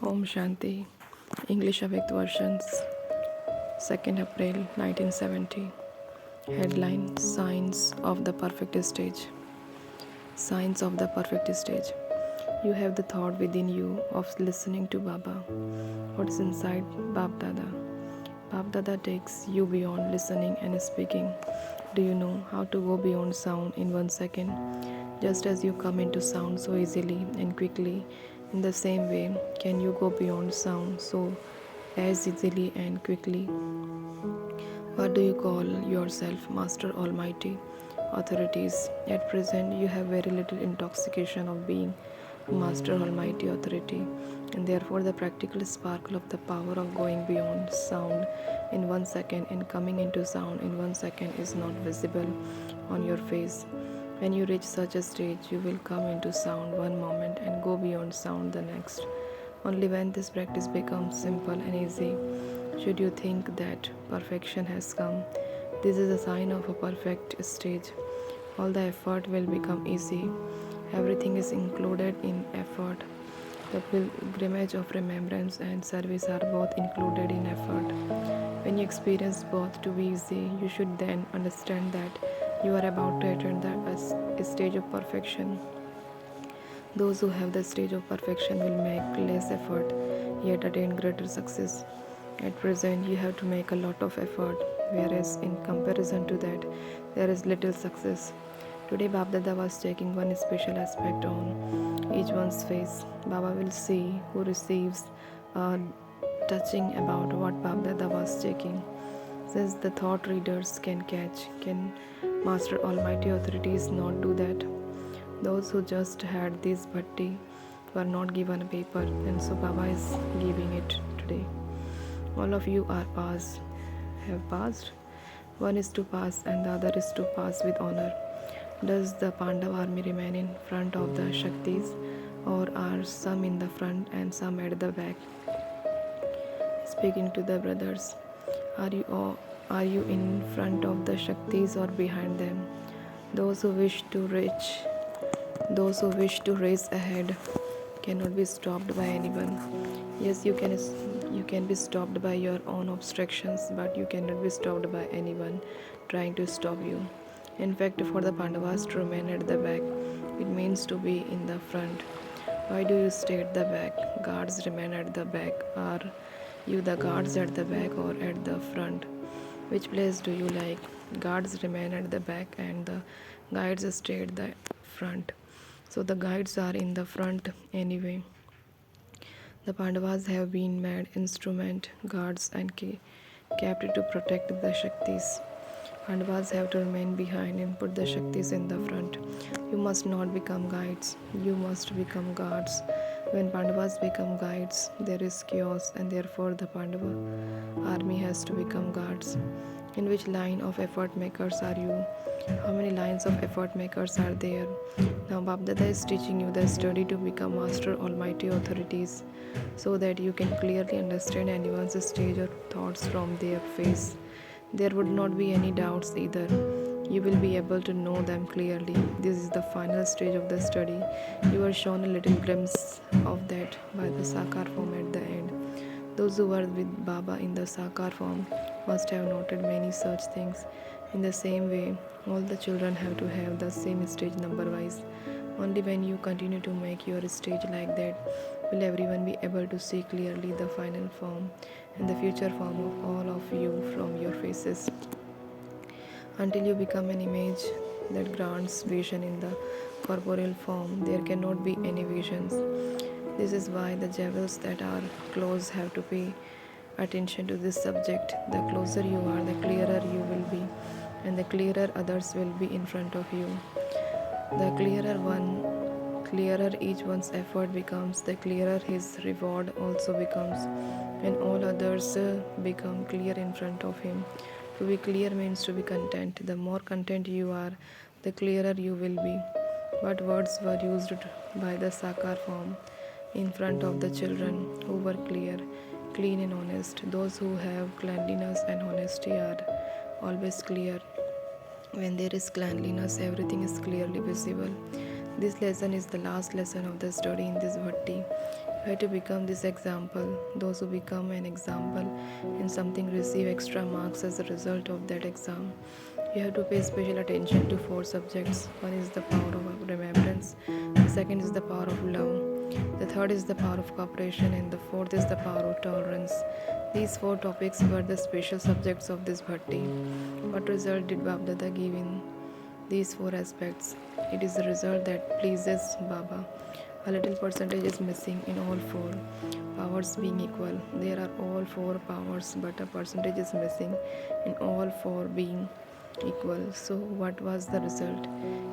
Om Shanti, English Avyakt versions, 2nd April 1970. Headline: Signs of the Perfect Stage. Signs of the Perfect Stage. You have the thought within you of listening to Baba. What is inside Bab Dada? Bab Dada takes you beyond listening and speaking. Do you know how to go beyond sound in 1 second? Just as you come into sound so easily and quickly, in the same way, can you go beyond sound so as easily and quickly? What do you call yourself, Master Almighty? Authorities. At present, you have very little intoxication of being Master Almighty Authority, and therefore the practical sparkle of the power of going beyond sound in 1 second and coming into sound in 1 second is not visible on your face. When you reach such a stage, you will come into sound one moment and go beyond sound the next. Only when this practice becomes simple and easy should you think that perfection has come. This is a sign of a perfect stage. All the effort will become easy. Everything is included in effort. The pilgrimage of remembrance and service are both included in effort. When you experience both to be easy, you should then understand that you are about to attain the stage of perfection. Those who have the stage of perfection will make less effort, yet attain greater success. At present, you have to make a lot of effort, whereas in comparison to that, there is little success. Today, Babdada was taking one special aspect on each one's face. Baba will see who receives touching about what Babdada was taking. Since the thought readers can catch, can Master Almighty Authorities not do that? Those who just had this bhatti were not given a paper, and so Baba is giving it today. All of you are passed, have passed. One is to pass, and the other is to pass with honor. Does the Pandav army remain in front of the Shaktis, or are some in the front and some at the back? Speaking to the brothers, are you in front of the Shaktis or behind them? Those who wish to race ahead cannot be stopped by anyone. Yes, you can be stopped by your own obstructions, but you cannot be stopped by anyone trying to stop you. In fact, for the Pandavas to remain at the back, it means to be in the front. Why do you stay at the back? Guards remain at the back. Are you the guards at the back or at the front? Which place do you like? Guards remain at the back and the guides stay at the front. So the guides are in the front anyway. The Pandavas have been made instrument, guards and kept to protect the Shaktis. Pandavas have to remain behind and put the Shaktis in the front. You must not become guides, you must become guards. When Pandavas become guides, there is chaos, and therefore the Pandava army has to become guards. In which line of effort makers are you? How many lines of effort makers are there? Now Babdada is teaching you the study to become Master Almighty Authorities so that you can clearly understand anyone's stage or thoughts from their face. There would not be any doubts either. You will be able to know them clearly. This is the final stage of the study. You are shown a little glimpse of that by the Sakar form at the end. Those who were with Baba in the Sakar form must have noted many such things. In the same way, all the children have to have the same stage number wise. Only when you continue to make your stage like that will everyone be able to see clearly the final form and the future form of all of you from your faces. Until you become an image that grants vision in the corporeal form, there cannot be any visions. This is why the jewels that are close have to pay attention to this subject. The closer you are, the clearer you will be, and the clearer others will be in front of you. The clearer each one's effort becomes, the clearer his reward also becomes, and all others become clear in front of him. To be clear means to be content. The more content you are, the clearer you will be. What words were used by the Sakar form in front of the children who were clear, clean and honest? Those who have cleanliness and honesty are always clear. When there is cleanliness, everything is clearly visible. This lesson is the last lesson of the study in this bhatti. You have to become this example. Those who become an example in something receive extra marks as a result of that exam. You have to pay special attention to four subjects. One is the power of remembrance, the second is the power of love, the third is the power of cooperation, and the fourth is the power of tolerance. These four topics were the special subjects of this bhatti. What result did Babdada give in these four aspects? It is the result that pleases Baba. A little percentage is missing in all four powers being equal. There are all four powers, but a percentage is missing in all four being equal. So, what was the result?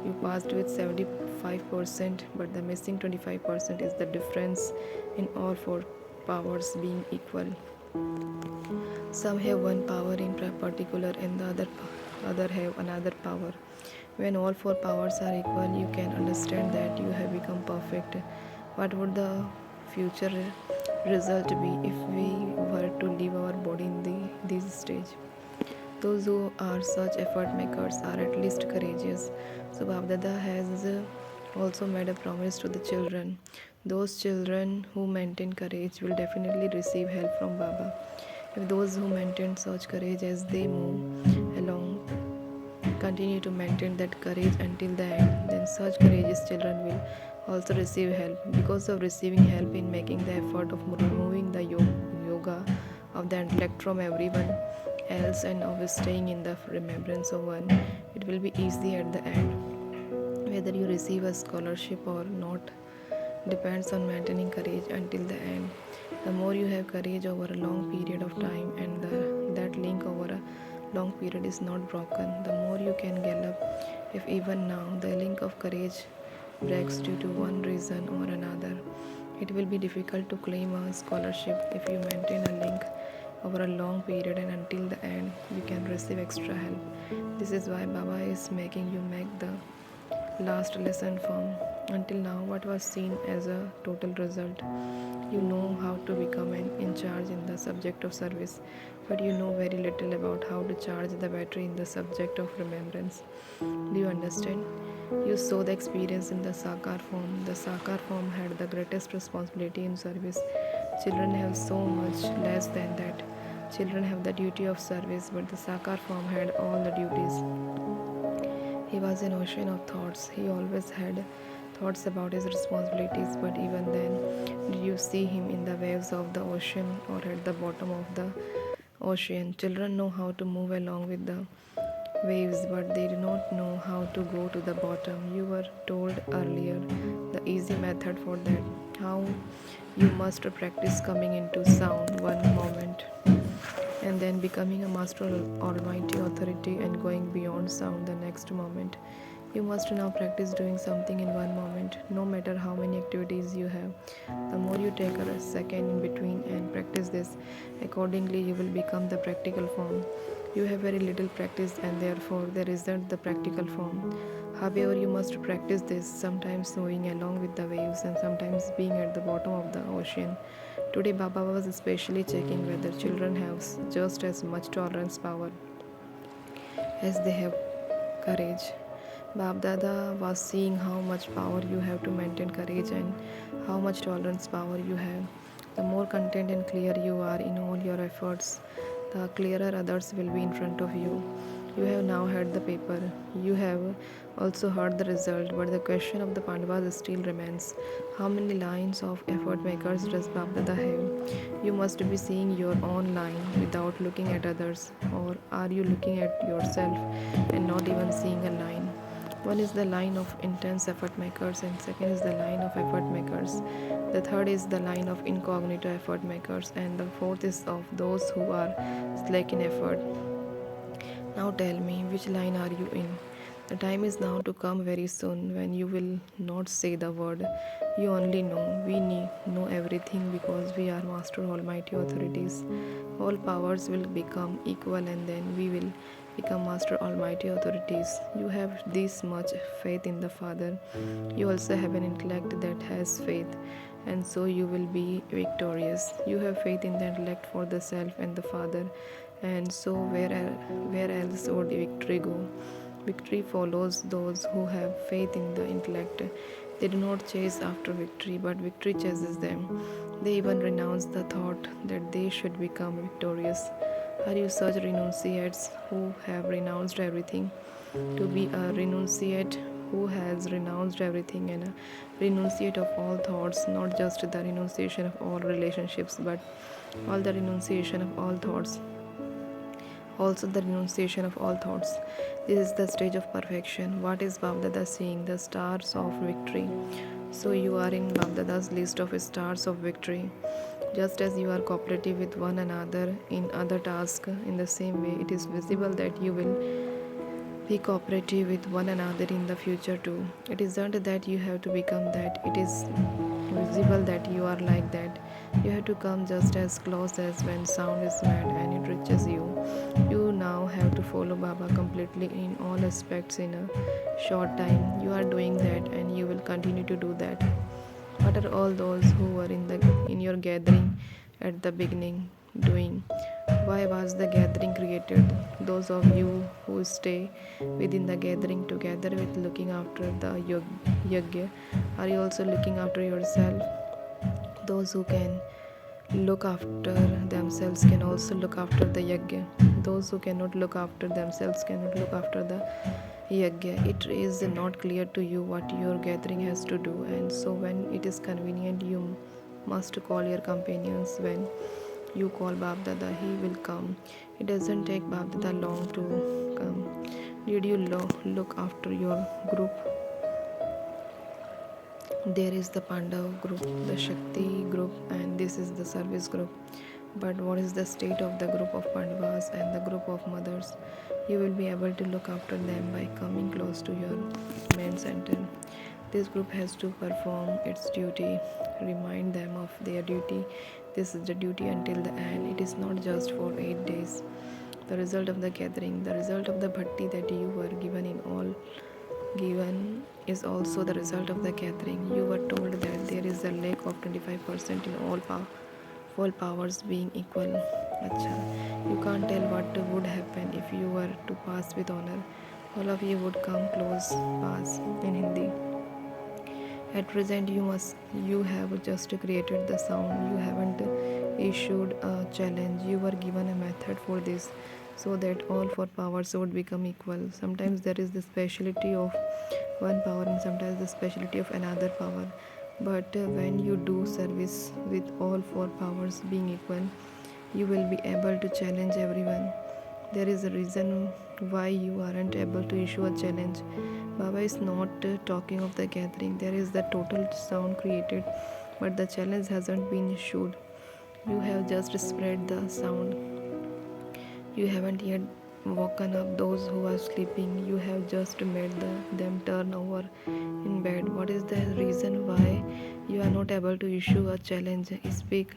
You passed with 75%, but the missing 25% is the difference in all four powers being equal. Some have one power in particular, and the other have another power. When all four powers are equal, you can understand that you have become perfect. What would the future result be if we were to leave our body in this stage? Those who are such effort makers are at least courageous. So Babdada has also made a promise to the children. Those children who maintain courage will definitely receive help from Baba. If those who maintain such courage as they move along continue to maintain that courage until the end, then such courageous children will also receive help. Because of receiving help in making the effort of removing the yoga of the intellect from everyone else and of staying in the remembrance of one, it will be easy at the end. Whether you receive a scholarship or not depends on maintaining courage until the end. The more you have courage over a long period of time and that link over a long period is not broken, the more you can gallop. If even now the link of courage breaks due to one reason or another, it will be difficult to claim a scholarship. If you maintain a link over a long period and until the end, you can receive extra help. This is why Baba is making you make the last lesson from. Until now, what was seen as a total result? You know how to become an in charge in the subject of service, but you know very little about how to charge the battery in the subject of remembrance. Do you understand? You saw the experience in the Sakar form. The Sakar form had the greatest responsibility in service. Children have so much less than that. Children have the duty of service, but the Sakar form had all the duties. He was an ocean of thoughts. He always had thoughts about his responsibilities, but even then, did you see him in the waves of the ocean or at the bottom of the ocean? Children know how to move along with the waves, but they do not know how to go to the bottom. You were told earlier the easy method for that. How you must practice coming into sound one moment and then becoming a master almighty authority and going beyond sound the next moment. You must now practice doing something in one moment, no matter how many activities you have. The more you take a second in between and practice this, accordingly you will become the practical form. You have very little practice and therefore there isn't the practical form. However, you must practice this, sometimes moving along with the waves and sometimes being at the bottom of the ocean. Today, Baba was especially checking whether children have just as much tolerance power as they have courage. Bab Dada was seeing how much power you have to maintain courage and how much tolerance power you have. The more content and clear you are in all your efforts, the clearer others will be in front of you. You have now heard the paper. You have also heard the result, but the question of the Pandavas still remains. How many lines of effort makers does Babdada have? You must be seeing your own line without looking at others, or are you looking at yourself and not even seeing a line? One is the line of intense effort makers, and second is the line of effort makers. The third is the line of incognito effort makers, and the fourth is of those who are slack in effort. Now tell me, which line are you in? The time is now to come very soon when you will not say the word. You only know. We know everything because we are Master Almighty authorities. All powers will become equal and then we will become Master Almighty authorities. You have this much faith in the Father. You also have an intellect that has faith, and so you will be victorious. You have faith in the intellect for the self and the Father, and so where else would victory go? Victory follows those who have faith in the intellect They do not chase after victory, but victory chases them. They even renounce the thought that they should become victorious. Are you such renunciates who have renounced everything? To be a renunciate who has renounced everything and a renunciate of all thoughts, not just the renunciation of all relationships, but all the renunciation of all thoughts, also the renunciation of all thoughts. This is the stage of perfection. What is Bhavdada seeing? The stars of victory. So you are in Bhavdada's list of stars of victory. Just as you are cooperative with one another in other tasks, in the same way, it is visible that you will be cooperative with one another in the future too. It isn't that you have to become that, it is visible that you are like that. You have to come just as close as when sound is mad and it reaches you. You now have to follow Baba completely in all aspects in a short time. You are doing that and you will continue to do that. What are all those who were in your gathering at the beginning doing? Why was the gathering created? Those of you who stay within the gathering together with looking after the yagya, are you also looking after yourself? Those who can look after themselves can also look after the yagya. Those who cannot look after themselves cannot look after the yagya. It is not clear to you what your gathering has to do, and so when it is convenient, you must call your companions. When you call Bab Dada, he will come. It doesn't take Bab Dada long to come. Did you look after your group? There is the Pandav group, the Shakti group, and this is the service group. But what is the state of the group of Pandavas and the group of mothers? You will be able to look after them by coming close to your main center. This group has to perform its duty, remind them of their duty. This is the duty until the end. It is not just for 8 days. The result of the gathering, the result of the bhatti that you were given is also the result of the gathering. You were told that there is a lack of 25% in all powers being equal. Acha. You can't tell what would happen if you were to pass with honor. All of you would come close, pass in Hindi. At present, you have just created the sound. You haven't issued a challenge. You were given a method for this, so that all four powers would become equal. Sometimes there is the speciality of one power, and sometimes the speciality of another power. But when you do service with all four powers being equal, you will be able to challenge everyone. There is a reason why you aren't able to issue a challenge. Baba is not talking of the gathering. There is the total sound created, but the challenge hasn't been issued. You have just spread the sound. You haven't yet woken up those who are sleeping. You have just made them turn over in bed. What is the reason why you are not able to issue a challenge? Speak.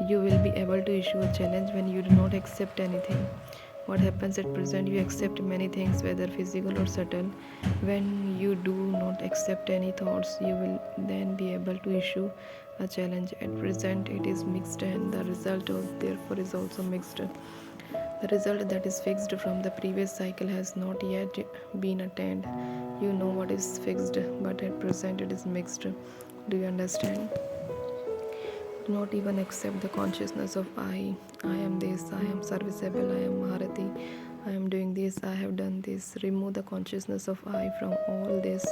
You will be able to issue a challenge when you do not accept anything. What happens at present? You accept many things, whether physical or subtle. When you do not accept any thoughts, you will then be able to issue a challenge. At present, it is mixed, and the result of therefore is also mixed. The result that is fixed from the previous cycle has not yet been attained. You know what is fixed, but at present it is mixed. Do you understand? Do not even accept the consciousness of I. I am this, I am serviceable, I am Maharati, I am doing this, I have done this. Remove the consciousness of I from all this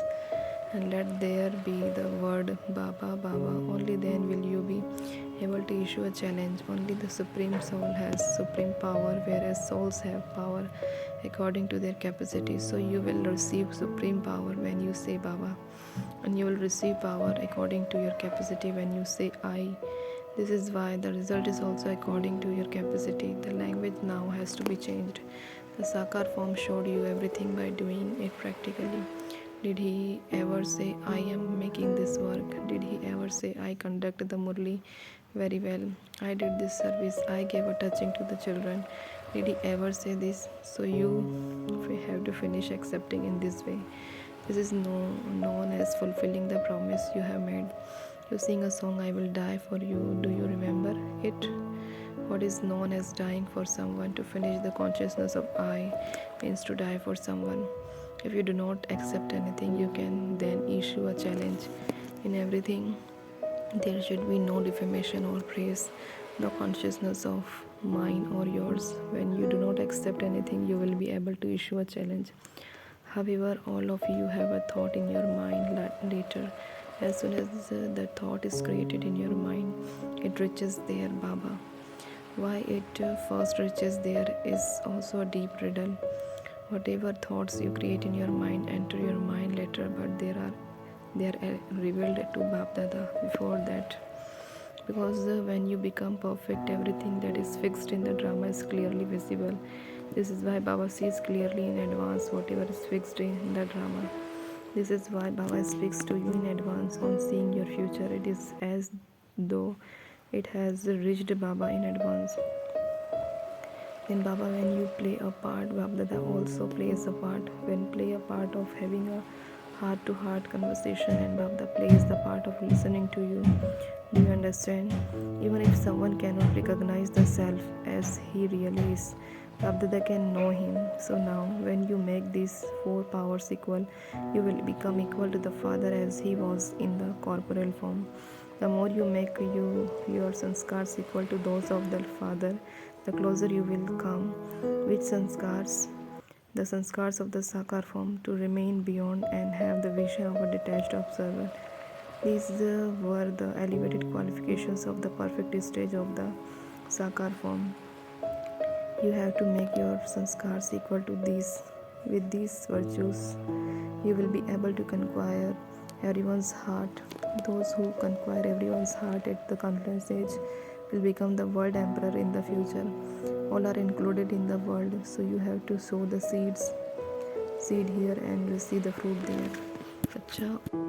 and let there be the word Baba, Baba. Only then will you be able to issue a challenge. Only the Supreme Soul has supreme power, whereas souls have power according to their capacity. So you will receive supreme power when you say Baba, and you will receive power according to your capacity when you say I. This is why the result is also according to your capacity. The language now has to be changed. The Sakar form showed you everything by doing it practically. Did he ever say, I am making this work? Did he ever say, I conduct the murli very well? I did this service. I gave a touching to the children. Did he ever say this? So you have to finish accepting in this way. This is known as fulfilling the promise you have made. You sing a song, I will die for you. Do you remember it? What is known as dying for someone? To finish the consciousness of I means to die for someone. If you do not accept anything, you can then issue a challenge. In everything, there should be no defamation or praise, no consciousness of mine or yours. When you do not accept anything, you will be able to issue a challenge. However, all of you have a thought in your mind later. As soon as the thought is created in your mind, it reaches there, Baba. Why it first reaches there is also a deep riddle. Whatever thoughts you create in your mind enter your mind later, but they are revealed to Bap Dada before that. Because when you become perfect, everything that is fixed in the drama is clearly visible. This is why Baba sees clearly in advance whatever is fixed in the drama. This is why Baba speaks to you in advance on seeing your future. It is as though it has reached Baba in advance. Then Baba, when you play a part, Baba Dada also plays a part. When play a part of having a heart-to-heart conversation, and Baba Dada plays the part of listening to you. Do you understand? Even if someone cannot recognize the self as he really is, Baba Dada can know him. So now, when you make these four powers equal, you will become equal to the Father as he was in the corporeal form. The more you make your sanskars equal to those of the Father, the closer you will come. Which sanskars? The sanskars of the Sakar form, to remain beyond and have the vision of a detached observer. These were the elevated qualifications of the perfect stage of the Sakar form. You have to make your sanskars equal to these. With these virtues, you will be able to conquer everyone's heart. Those who conquer everyone's heart at the confluence stage will become the world emperor in the future. All are included in the world, so you have to sow the seed here and receive the fruit there. अच्छा